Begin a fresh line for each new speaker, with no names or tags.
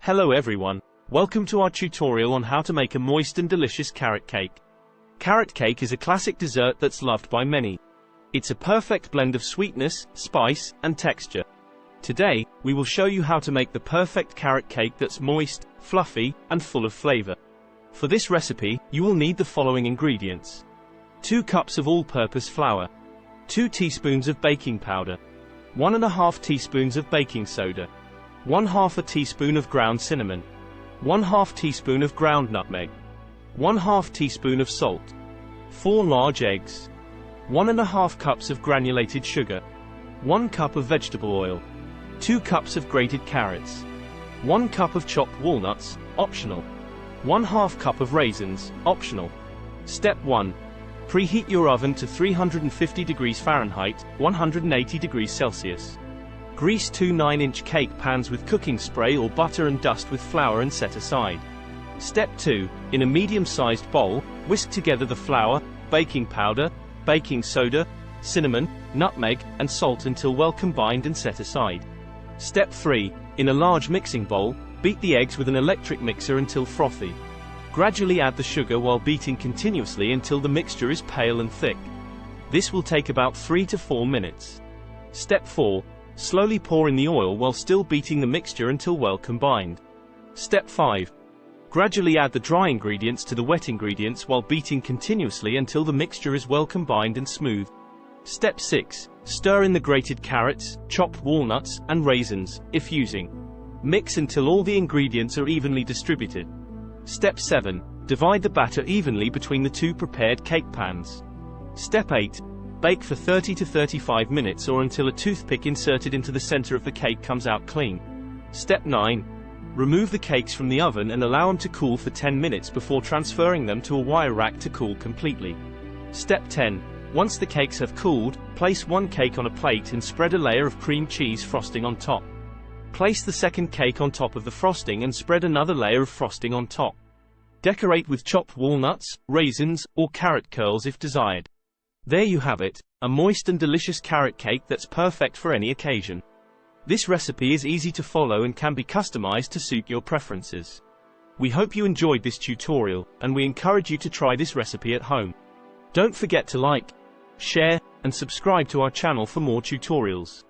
Hello everyone, welcome to our tutorial on how to make a moist and delicious carrot cake. Carrot cake is a classic dessert that's loved by many. It's a perfect blend of sweetness, spice, and texture. Today, we will show you how to make the perfect carrot cake that's moist, fluffy, and full of flavor. For this recipe, you will need the following ingredients. 2 cups of all-purpose flour, 2 teaspoons of baking powder, 1½ teaspoons of baking soda, 1/2 teaspoon of ground cinnamon, 1/2 teaspoon of ground nutmeg, 1/2 teaspoon of salt, 4 large eggs, 1½ cups of granulated sugar, 1 cup of vegetable oil, 2 cups of grated carrots, 1 cup of chopped walnuts, optional, 1/2 cup of raisins, optional. Step 1. Preheat your oven to 350 degrees Fahrenheit, 180 degrees Celsius. Grease 2 9-inch cake pans with cooking spray or butter and dust with flour and set aside. Step 2. In a medium-sized bowl, whisk together the flour, baking powder, baking soda, cinnamon, nutmeg, and salt until well combined and set aside. Step 3. In a large mixing bowl, beat the eggs with an electric mixer until frothy. Gradually add the sugar while beating continuously until the mixture is pale and thick. This will take about 3 to 4 minutes. Step 4. Slowly pour in the oil while still beating the mixture until well combined. Step 5. Gradually add the dry ingredients to the wet ingredients while beating continuously until the mixture is well combined and smooth. Step 6. Stir in the grated carrots, chopped walnuts, and raisins, if using. Mix until all the ingredients are evenly distributed. Step 7. Divide the batter evenly between the 2 prepared cake pans. Step 8. Bake for 30 to 35 minutes or until a toothpick inserted into the center of the cake comes out clean. Step 9. Remove the cakes from the oven and allow them to cool for 10 minutes before transferring them to a wire rack to cool completely. Step 10. Once the cakes have cooled, place one cake on a plate and spread a layer of cream cheese frosting on top. Place the second cake on top of the frosting and spread another layer of frosting on top. Decorate with chopped walnuts, raisins, or carrot curls if desired. There you have it, a moist and delicious carrot cake that's perfect for any occasion. This recipe is easy to follow and can be customized to suit your preferences. We hope you enjoyed this tutorial, and we encourage you to try this recipe at home. Don't forget to like, share, and subscribe to our channel for more tutorials.